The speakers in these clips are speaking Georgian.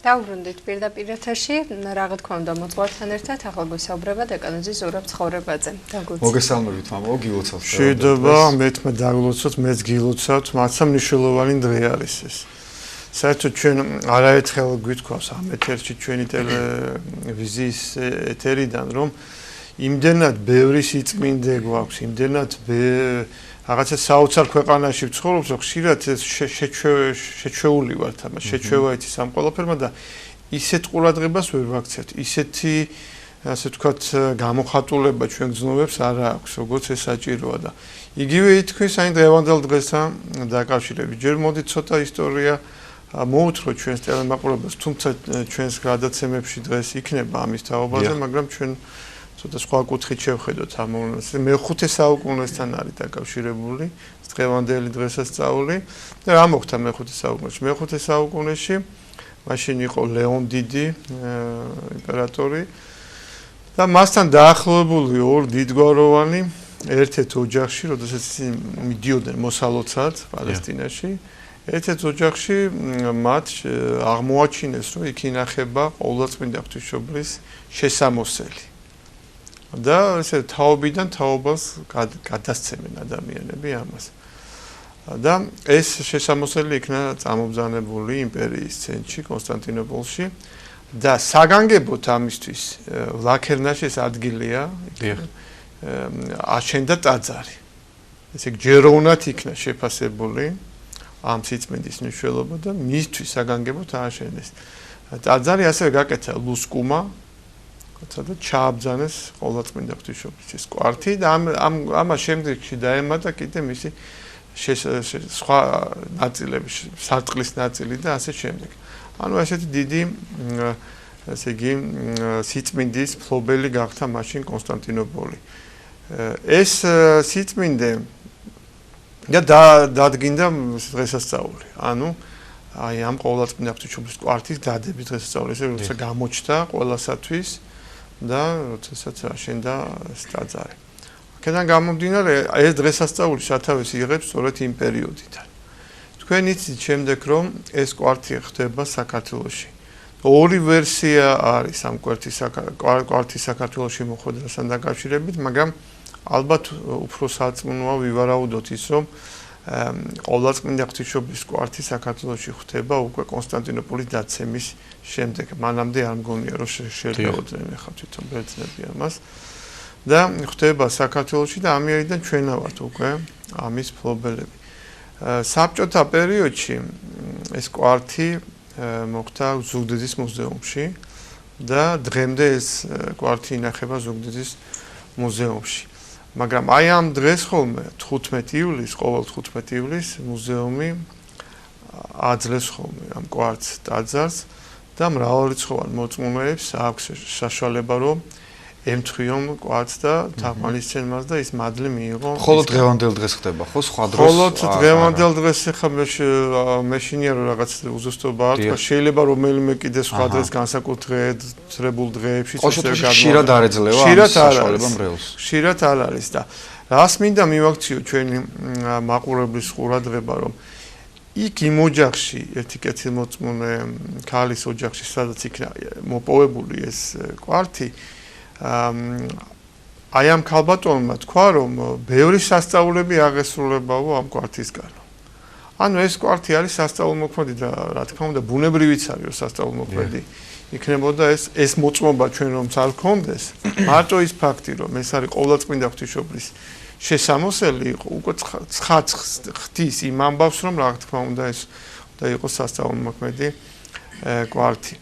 დავბრუნდით პირდაპირ ეთერში, რაღაც თქმა უნდა მოწყობილთან ერთად ახლა გვისაუბრება დეკანოზის ზურაბ ცხოვრებაზე. მოგესალმებით, მამაო, გილოცავთ. შეიძლება მეთმე დაგლოცოთ, მეც გილოცავთ, მათსა მნიშვნელოვანი დღე არის ეს. საერთოდ ჩვენ არაერთხელ გვითქვავს ამ ეთერში ჩვენი ტელევიზიის ეთერიდან, რომ იმდენად ბევრი სიწმინდე გვაქვს, იმდენად რაღაცა საოცარ ქვეყანაში ვცხოვრობთ, რომ ხშირად შეჩვეული ვართ ამას, შეჩვევა იცის ამ ყველაფერმა და ისეთ ყურადღებას ვერ ვაქცევთ, ისეთი ასე ვთქვათ გამოხატულება ჩვენ გრძნობებს არ აქვს, როგორც ეს საჭიროა და იგივე ითქმის აი დღევანდელ დღესთან დაკავშირებით. ჯერ მოდით ცოტა ისტორია მოუთხროთ ჩვენს ტელემაყურებელს, თუმცა ჩვენს გადაცემებში დღეს იქნება ამის თაობაზე, მაგრამ ჩვენ ცოტა სხვა კუთხით შევხედოთ ამ მე-5 საუკუნესთან არის დაკავშირებული დღევანდელი დღესასწაული და რა მოხდა მე-5 საუკუნეში? მე-5 საუკუნეში მაშინ იყო ლეონ დიდი იმპერატორი და მასთან დაახლოებული ორ დიდგვაროვანი ერთ-ერთ ოჯახში, როდესაც მიდიოდნენ მოსალოცად პალესტინაში, ერთ-ერთ ოჯახში მათ აღმოაჩინეს, რომ იქ ინახება ყოვლადწმინდა ღვთისმშობლის შესამოსელი. და ესე თაობიდან თაობას გადასცემენ ადამიანები ამას. და ეს შესამოსელი იქნა წამობძანებული იმპერიის ცენტრში, კონსტანტინოპოლში და საგანგებოდ ამისთვის ლაქერნაში ეს ადგილია, აშენდა ტაძარი. ესე ჯეროვნად იქნა შეფასებული ამ სიწმინდის მნიშვნელობა და მისთვის საგანგებოდ ააშენეს. ტაძარი ასევე გაკეთა ლუსკუმა და ჩააბძანეს ყოვლადწმინდა ღვთისმშობლის ეს კვართი და ამას შემდეგში დაემატა კიდე მისი სხვა ნაწილები, სარტყლის ნაწილი და ასე შემდეგ. ანუ ესეთი დიდი ესე იგი სიწმინდის ფლობელი გახდა მაშინ კონსტანტინოპოლი. ეს სიწმინდე დადგინდა დღესასწაული. ანუ აი ამ ყოვლადწმინდა ღვთისმშობლის კვართის დადების დღესასწაული, ესე როცა გამოჩნდა ყველასათვის და როდესაც აშენდა ტაძარი. აქედან გამომდინარე, ეს დღესასწაული სათავეს იღებს სწორედ იმ პერიოდიდან. თქვენ იცით შემდეგ, რომ ეს კვართი ხდება საქართველოში. ორი ვერსია არის ამ კვართის საქართველოში მოხვედრასთან დაკავშირებით, მაგრამ ალბათ უფრო სარწმუნოა ვივარაუდოთ ის, რომ ყოვლადწმინდა ღვთისმშობლის კვართი საქართველოში ხდება უკვე კონსტანტინოპოლის დაცემის შემდეგ. მანამდე არ მგონია რომ შედაოდნენ ახლა თვითონ ბერძნები ამას. და ხდება საქართველოში და ამიერიდან ჩვენა ვართ უკვე ამის ფლობელები. საბჭოთა პერიოდში ეს კვართი მოხდა ზუგდიდის მუზეუმში და დღემდე ეს კვართი ინახება ზუგდიდის მუზეუმში. მაგრამ აი ამ დღეს ხოლმე 15 ივლისს, ყოველ 15 ივლისს მუზეუმი აძლევს ხოლმე ამ კვართს ტაძარს და მრავალრიცხოვან მოწმეებს აქვს საშუალება რომ ემთხვიონ კვართს და თაყვანისცემ მას და ის მადლი მიიღო. მხოლოდ დღევანდელ დღეს ხდება, ხო? სხვა დროს? მხოლოდ დღევანდელ დღეს ხა მეშინია რომ რაღაც უზუსტობა არ თქვა, შეიძლება რომელიმე კიდე სხვა დღეს განსაკუთრებულ დღეებში ხშირად არ ეძლევა ამ საშუალება მრევლს. ხშირად არ არის და რას მინდა მივაქციო ჩვენი მაყურებლის ყურადღება რომ იქ იმ ოჯახში ერთი კეთილმოწმუნე ქალის ოჯახში სადაც იქნა მოპოვებული ეს კვართი აი ამ ქალბატონმა თქვა რომ ბევრი სასწაულები აღესრულებაო ამ კვართისგან. ანუ ეს კვართი არის სასწაულმოქმედი და რა თქმა უნდა ბუნებრივიც არის რომ სასწაულმოქმედი იქნებოდა ეს მოწმობა ჩვენ რომ არ გქონდეს მარტო ის ფაქტი რომ ეს არის ყოვლადწმინდა ღვთისმშობლის შესამოსელი იყო უკვე ხდის იმ ამბავს რომ რა თქმა უნდა ეს და იყო სასწაულმოქმედი კვართი.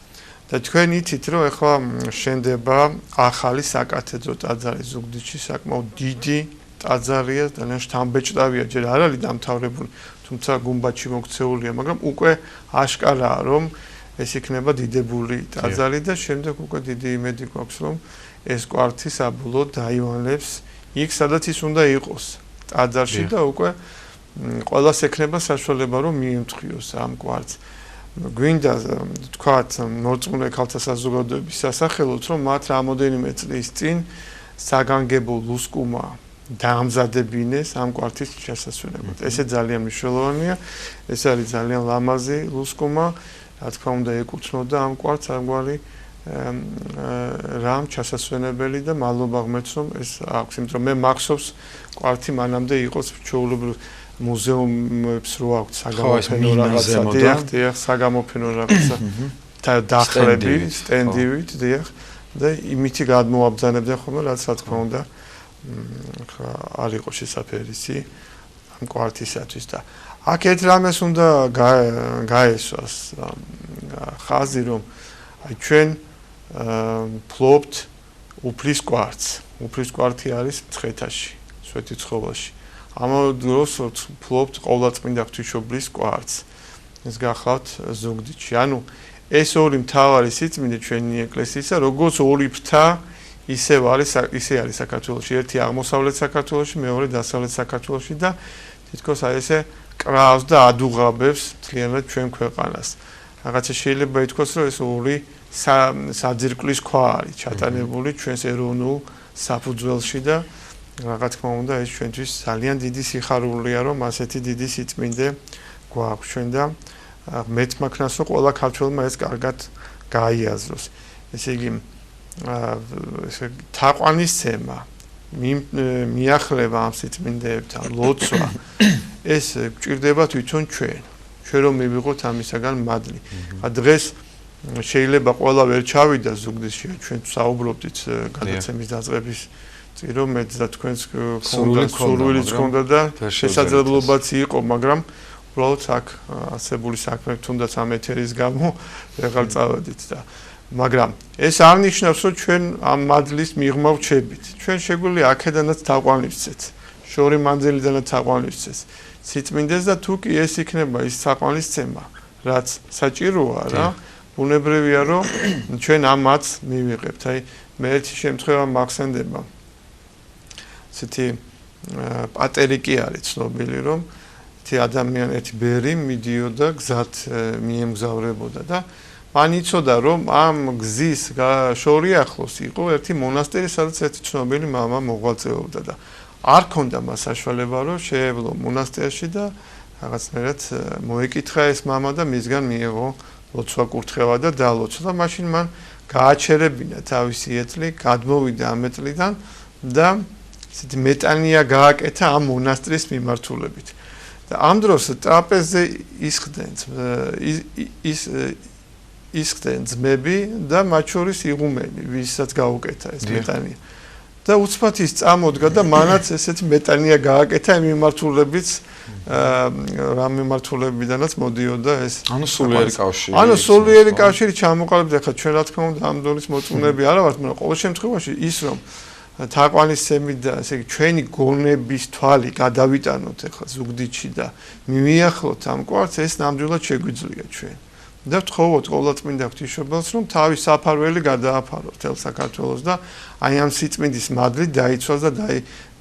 და თქვენ იცით რომ ახლა შენდება ახალი საკათედრო ტაძარი ზუგდიდში, საკმაოდ დიდი ტაძარია, ძალიან შთამბეჭდავია, ჯერ არ არის დამთავრებული, თუმცა გუმბათში მოქცეულია, მაგრამ უკვე აშკარაა რომ ეს იქნება დიდებული ტაძარი და შემდეგ უკვე დიდი იმედი გვაქვს რომ ეს კვართი საბოლოოდ დაივალებს იქ სადაც ის უნდა იყოს ტაძარში და უკვე ყველას ექნება საშუალება რომ მიემთხვიოს ამ კვართს. გვინდა თქვათ მორწმუნე ქალთა საზოგადოების სასახელოდ რომ მათ რამოდენიმე წლის წინ საგანგებო ლუსკუმა დაამზადებინეს ამ კვართის შესასრულებლად. ესე ძალიან მნიშვნელოვანია. ეს არის ძალიან ლამაზი ლუსკუმა რა თქმა უნდა ეკუთვნოდა ამ კვარტს ამგვარი რამ ჩასასვენებელი და მადლობა ღმერთს რომ ეს აქვს, იმიტომ რომ მე მახსოვს კვარტი მანამდე იყოს ჩვეულებრივ მუზეუმებს რო აქვს საგამოფენო რაღაცა, დიახ, საგამოფენო რაღაცა დახლები, სტენდივით, დიახ, და იმითი გადმოაბრძანებდნენ ხოლმე, რაც რა თქმა უნდა არ იყო შესაძლებელი ამ კვარტისათვის და აქ ერთ რამეს უნდა გაესვას ხაზი რომ აი ჩვენ ფლობთ უფლის კვარტს. უფლის კვარტი არის მცხეთაში, სვეტიცხოველში. ამავე დროს ფლობთ ყოვლადწმინდა ღვთისმშობლის კვარტს. ეს გახლავთ ზუგდიდში. ანუ ეს ორი მთავარი სიწმინდე ჩვენი ეკლესიისა, როგორც ორი ფრთა ისე არის საქართველოში. ერთი აღმოსავლეთ საქართველოში, მეორე დასავლეთ საქართველოში და თითქოს აი ესე კრავს და ადუღაბებს მთლიანად ჩვენ ქვეყანას. რაღაცა შეიძლება ითქვას, რომ ეს ორი საძირკვლის ქვა არის ჩატანებული ჩვენს ეროვნულ საფუძველში და რა თქმა უნდა ეს ჩვენთვის ძალიან დიდი სიხარულია, რომ ასეთი დიდი სიწმინდე გვაქვს ჩვენ და მეც მაქნას რომ ყველა ქართველმა ეს კარგად გაიაზროს. ესე იგი თაყვანისცემა მიახლება ამ სიწმინდეებთან ლოცვა ეს გვჭირდება თვითონ ჩვენ რომ მივიღოთ ამისაგან მადლი. დღეს შეიძლება ყველა ვერ ჩავიდა ზუგდიდში, ჩვენ საუბრობდით გადაცემის დაწყების წინ რომ მეც და თქვენს სურვილიც ჰქონდა და შესაძლებლობაც იყო, მაგრამ უბრალოდ აქ არსებული საქმე თუნდაც ამ ეთერის გამო ვეღარ წავედით და მაგრამ ეს არ ნიშნავს რომ ჩვენ ამ მადლის მიღმა ვჩებით. ჩვენ შეგვიძლია აქედანაც თაყვანისცეთ, შორი მანძილიდანაც თაყვანისცეს. სიწმინდეს და თუ კი ეს იქნება ის თაყვანისცემა, რაც საჭიროა რა, ბუნებრივია რომ ჩვენ ამაც მივიღებთ. აი მე ერთი შემთხვევა მახსენდება. ესეთი პატერი კი არის ცნობილი რომ ერთი ადამიანი ერთი ბერი მიდიოდა გზად მიემგზავრებოდა და მან იცოდა რომ ამ გზის შორი ახლოს იყო ერთი მონასტერი, სადაც ერთი ცნობილი მამა მოღვაწეობდა და არ ქონდა მას საშუალება რომ შეევლო მონასტერში და რაღაცნაირად მოეკითხა ეს მამა და მისგან მიიღო ლოცვა კურთხევა და დალოცვა და მაშინ მან გააჩერებინა თავისი ეტლი, გადმოვიდა ამ ეტლიდან და ისეთი მეტანია გააკეთა ამ მონასტრის მიმართულებით. და ამ დროს ტრაპეზზე ისხდნენ ძმები და მათ შორის იღუმენი, ვისაც გაუკეთა ეს მეტანია. და უცბად ის წამოდგა და მანაც ესეთი მეტანია გააკეთა იმ მიმართულებით რამ მიმართულებიდანაც მოდიოდა ეს ანუ სულიერი კავშირი. ანუ სულიერი კავშირი ჩამოყალიბდა. ხა ჩვენ რა თქმა უნდა ამ დონის მოწმუნეები არა ვართ, მაგრამ ყოველ შემთხვევაში ის რომ თაყვანისცემი და ესე იგი ჩვენი გონების თვალი გადავიტანოთ ახლა ზუგდიდში და მივიახლოთ ამ კვარტს, ეს ნამდვილად შეგვიძლია ჩვენ. და ვთხოვოთ ყოვლადწმინდა ღვთისმშობელს რომ თავის საფარველი გადააფაროს თელ საქართველოს და აი ამ სიწმინდის მადლით დაიცვას და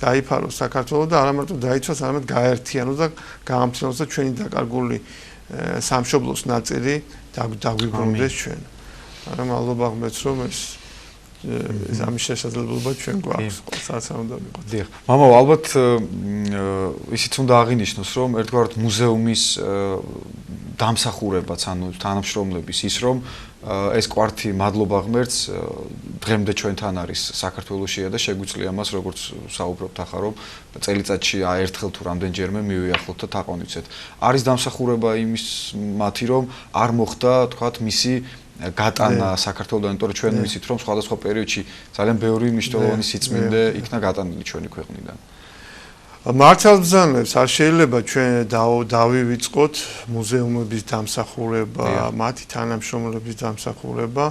დაიფაროს საქართველო და არა მარტო დაიცვას, არამედ გაერთიანოს და გაამცნოს და ჩვენი დაკარგული სამშობლოს ნაწილი დაგვიბრუნდეს ჩვენ. არა მადლობა ღმერთს რომ ეს ამის შესაძლებლობა ჩვენ გვაქვს, ყოველსაც უნდა ვიყოთ. დიახ. მამაო, ალბათ ისიც უნდა აღინიშნოს, რომ ერთგვარად მუზეუმის დამსახურებაც, ანუ თანამშრომლების ის რომ ეს კვარტი მადლობა ღმერთს დღემდე ჩვენთან არის საქართველოშია და შეგვიძლია მას როგორც საუბრობთ ახლა რომ წელიწადში ერთხელ თუ რამდენჯერმე მივიახლოთ და თაყვანივცეთ. არის დამსახურება იმის მათი რომ არ მოხდა, თქვათ, მისი გატანა საქართველოსთან, იმიტომ რომ ჩვენ ვიცით რომ სხვადასხვა პერიოდში ძალიან ბევრი მნიშვნელოვანი სიწმინდე იქნა გატანილი ჩვენი ქვეყნიდან. მართალბრძანებს არ შეიძლება ჩვენ დავივიწყოთ მუზეუმების დამსახურება, მათი თანამშრომლების დამსახურება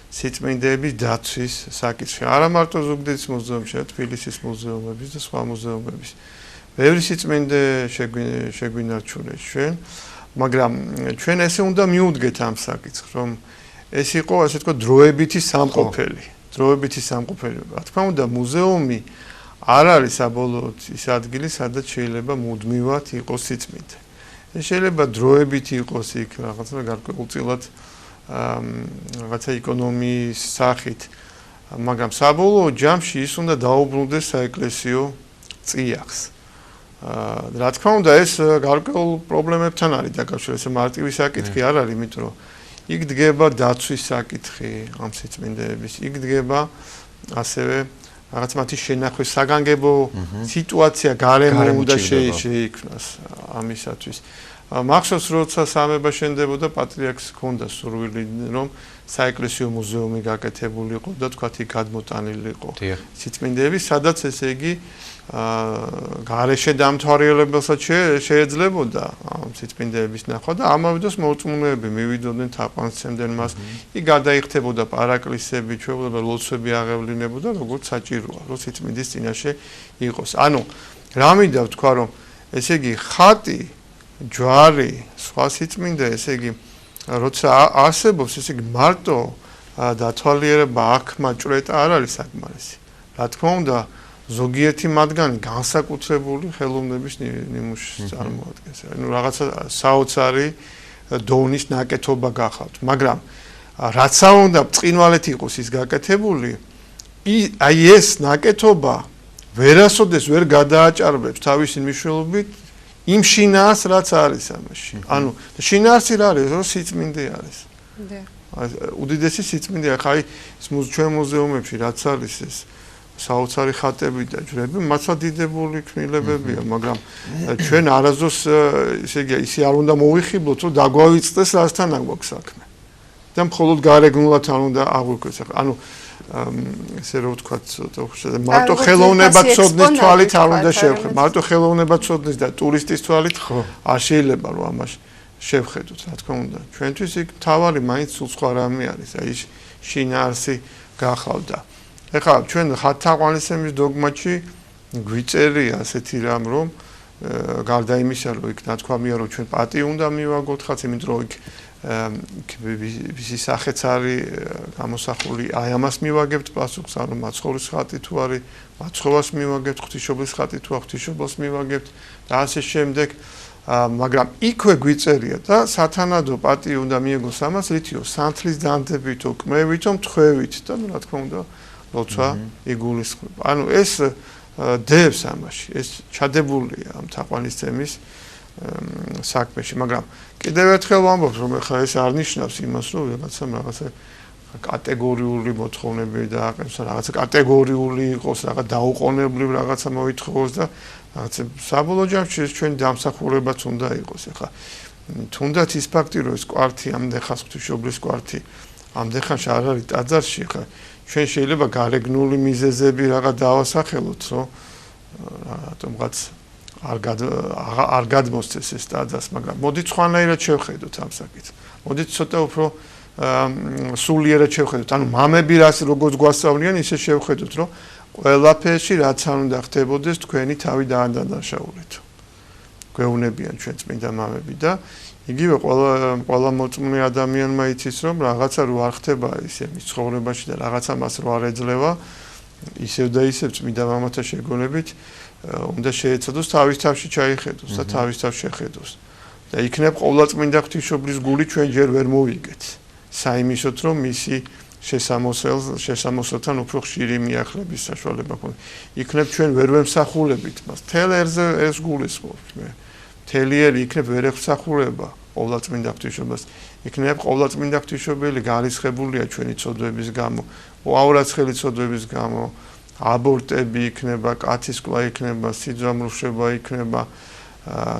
სიწმინდეების დაცვის საკითხში. არა მარტო ზუგდიდის მუზეუმში, თბილისის მუზეუმების და სხვა მუზეუმების. ბევრი სიწმინდე შეგვინარჩუნეს ჩვენ, მაგრამ ჩვენ ესე უნდა მიუდგეთ ამ საკითხს, რომ ეს იყო ასე თქვა დროებითი სამყოფელი. დროებითი სამყოფელი. რა თქმა უნდა, მუზეუმი არ არის საბოლოოდ ის ადგილი, სადაც შეიძლება მუდმივად იყოს სიწმინდე. ეს შეიძლება დროებით იყოს იქ რაღაცა გარკვეულწილად რაღაცა ეკონომიის სახით, მაგრამ საბოლოო ჯამში ის უნდა დაუბრუნდეს საეკლესიო წიაღს. რა თქმა უნდა, ეს გარკვეულ პრობლემებთან არის დაკავშირებული, ეს მარტივი საკითხი არ არის, იმიტომ რომ იქ დგება დაცვის საკითხი ამ სიწმინდეების, იქ დგება ასევე რაღაც მათი შენახვის საგანგებო სიტუაცია გარემო უნდა შეიქმნას ამისათვის. მახსოვს როცა სამება შენდებოდა პატრიარქს ჰქონდა სურვილი რომ საეკლესიო მუზეუმი გაკეთებულიყო და თქვათ იქ გადმოტანილიყო სიწმინდეები, სადაც ესე იგი გარეშე დამთვალიერებელსაც შეეძლებოდა ამ სიწმინდეების ნახვა და ამავე დროს მოწმუნეები მივიდოდნენ თაყვანისცემდნენ მას. იქ გადაიხდებოდა პარაკლისები, ჩვეულებრივ ლოცვები აღევლინებოდა, როგორც საჭიროა, რომ სიწმინდის წინაშე იყოს. ანუ რა მინდა ვთქვა, რომ ესე იგი ხატი, ჯვარი, სხვა სიწმინდე, ესე იგი როცა არსებობს, ესე იგი მარტო დათვალიერება აქმა ჭრეტა არ არის საკმარისი. რა თქმა უნდა, ზოგიერთი მათგანი განსაკუთრებული ხელოვნების ნიმუშს წარმოადგენს. ანუ რაღაცა საოცარი დონის ნაკეთობა გახავთ, მაგრამ რაცა უნდა ბრწყინვალეთ იყოს ის გაკეთებული, აი ეს ნაკეთობა ვერასოდეს ვერ გადააჭარბებს თავისი მნიშვნელობით იმ შინაარს, რაც არის ამაში. ანუ შინაარსი რა არის, რომ სიწმინდე არის. უდიდესი სიწმინდეა, ხა ის ჩვენ მუზეუმებში რაც არის ეს საოცარი ხატები და ჯვრები, მართლა დიდებული ქმნილებებია, მაგრამ ჩვენ არასდროს ესე იგი ისე არ უნდა მოვიხიბლოთ, რომ დაგვავიწყდეს რასთან აგვაქვს საქმე. და მხოლოდ გარეგნულად არ უნდა აღვიქვეს. ანუ ესე რომ ვთქვათ, მარტო ხელოვნება ცოდნის თვალით არ უნდა შევხედოთ. მარტო ხელოვნება ცოდნის და ტურისტის თვალით არ შეიძლება რომ ამას შევხედოთ, რა თქმა უნდა. ჩვენთვის იქ თავარი მაინც სულ სხვა რამე არის, აი შინაარსი გახავდა. ეხლა ჩვენ ხათთაყვანისმცემლის დოგმატში გვიწერია ასეთი რამ, რომ გარდა იმისა, რომ იქ ნათქვამია, რომ ჩვენ პატი უნდა მივაგოთ ხაც, იმიტომ რომ იქ ვისი სახეც არის გამოსახული, აი ამას მივაგებთ პასუხს, ანუ მაცხოვრის ხატი თუ არის, მაცხოვას მივაგებთ, ღვთისმშობლის ხატი თუ არის, ღვთისმშობელს მივაგებთ და ასე შემდეგ. მაგრამ იქვე გვიწერია და სათანადო პატი უნდა მიეგოს ამას, რითიო სანთლის დანდებითო, კმევითო, მთხვევით და რა თქმა უნდა ლოცვა იგულისხმება. ანუ ეს დევს ამაში, ეს ჩადებულია ამ თაყვანისცემის საქმეში, მაგრამ კიდევ ერთხელ ვამბობ, რომ ხა ეს არ ნიშნავს იმას, რომ რაღაცა კატეგორიული მოთხოვნები დააყენოს, რაღაცა კატეგორიული იყოს, რაღაც დაუყოვნებლივ რაღაცა მოითხოვოს და რაღაცა საბოლოო ჯამში ჩვენ დამსახურებაც უნდა იყოს. ეხლა თუნდაც ის ფაქტი, რომ ეს კვართი ამდენ ხანს ღვთისმშობლის კვართი ამდენ ხანს არ არის ტაძარში, ხა ჩვენ შეიძლება გარეგნული მიზეზები რაღაც დავასახელოთ, რომ რატომღაც არ გადმოსცეს ეს ტაძარს, მაგრამ მოდით სხვანაირად შევხედოთ ამ საკითხს. მოდით ცოტა უფრო სულიერად შევხედოთ. ანუ მამები რას როგორც გვასწავლიან, ისე შევხედოთ, რომ ყველაფერში რაც არ უნდა ხდებოდეს, თქვენი თავი დაადანაშაულეთ. გვეუბნებიან ჩვენ წმინდა მამები და იგივე ყველა მოწმუნე ადამიანმა იცის, რომ რაღაცა რო არ ხდება ისე მის ცხოვრებაში და რაღაცა მას რო არ ეძლევა, ისევ და ისევ წმინდა მამათა შეგონებით უნდა შეეცადოს თავის თავში ჩაიხედოს და თავის თავში შეხედოს. და იქნებ ყოვლადწმინდა ღვთისმშობლის გული ჩვენ ჯერ ვერ მოვიგეთ. საიმისოთ რომ მისი შესამოსელთან უფრო ხშირი მიახლების საშუალება ქონდეს. იქნებ ჩვენ ვერ ვემსახურებით მას. თელ ერზე ეს გულისხმობთ მე. თელიერი იქნებ ვერ ეხსახურება ყოვლადწმინდა ღვთისმშობელს. იქნებ ყოვლადწმინდა ღვთისმშობელი გარისხებულია ჩვენი ცოდვების გამო, უაურაცხელი ცოდვების გამო, აბორტები იქნება, კაცისკლა იქნება, სიძამრუშება იქნება,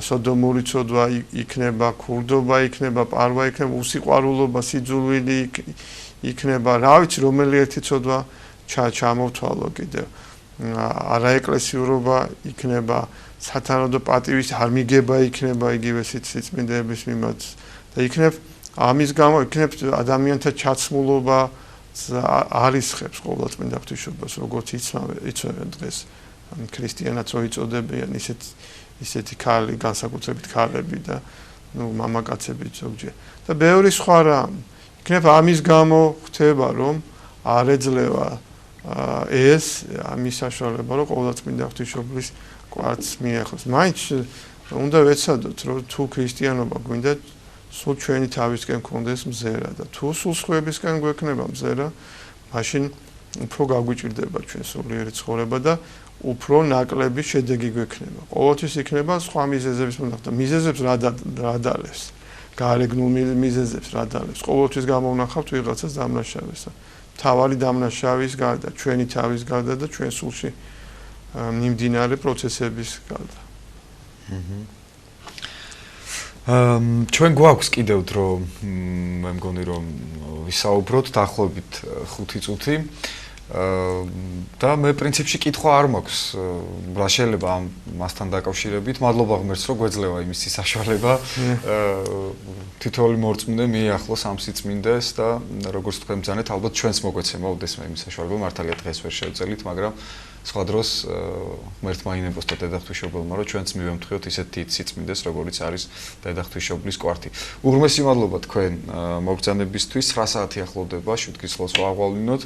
სოდომური ცოდვა იქნება, ქურდობა იქნება, პარვა იქნება, უსიყვარულობა, სიძულვილი იქნება, რა ვიცი, რომელი ერთი ცოდვა ჩამოვთვალო კიდევ. არაეკლესიურობა იქნება, სათანადო პატივის არ მიგება იქნება იგივე სიწმინდეების მიმართ და იქნებ ამის გამო იქნებ ადამიანთა ჩაცმულობა არისხებს ყოვლადწმინდა ღვთისმშობელს, როგორც იცვევენ დღეს ქრისტიანაც რო იწოდებიან ისეთი ქალი, განსაკუთრებით ქალები და მამაკაცები ზოგჯერ. და ბევრი სხვა რამ. იქნებ ამის გამო ხდება, რომ არ ეძლევა ეს ამის საშუალება, რომ ყოვლადწმინდა ღვთისმშობლის კვართს მიეხოს. მაინც უნდა ვეცადოთ, რომ თუ ქრისტიანობა გვინდა სულ ჩვენი თავისკენ გქონდეს მზერა და თუ სულ სხვებისკენ გვექნება მზერა, მაშინ უფრო გაგვიჭირდება ჩვენ სულიერი ცხოვრება და უფრო ნაკლები შედეგი გვექნება. ყოველთვის იქნება სხვა მიზეზების მომხდარ. მიზეზებს რა დალევს? გარეგნულ მიზეზებს რა დალევს. ყოველთვის გამოვნახავთ ვიღაცას დამნაშავეს. თავარი დამნაშავის გარდა, ჩვენი თავის გარდა და ჩვენ სულში მიმდინარე პროცესების გარდა. ჩვენ გვაქვს კიდევ დრო, მე მგონი რომ ვისაუბროთ დაახლოებით 5 წუთი. და მე პრინციპში კითხვა არ მაქვს, რა შეიძლება ამასთან დაკავშირებით. მადლობა ღმერთს, რომ გვეძლევა იმის საშუალება. თითოეული მორწმუნე მიახლოს ამ სიწმინდეს და როგორც თქვენ ბრძანეთ, ალბათ ჩვენს მოგვეცემა ოდესმე იმის საშუალება. მართალია დღეს ვერ შევწელით, მაგრამ სხვა დროს ღმერთმა ინებოსთა დედაღვთისმშობელმა, რომ ჩვენც მივემთხვიოთ ისეთ დიდ სიწმინდეს, როგორც არის დედაღვთისმშობლის კვართი. უღრმესი მადლობა თქვენ მოგბრძანებისთვის. 9 საათი ახლოვდება, შვიდ კისლოს ვაღვალინოთ.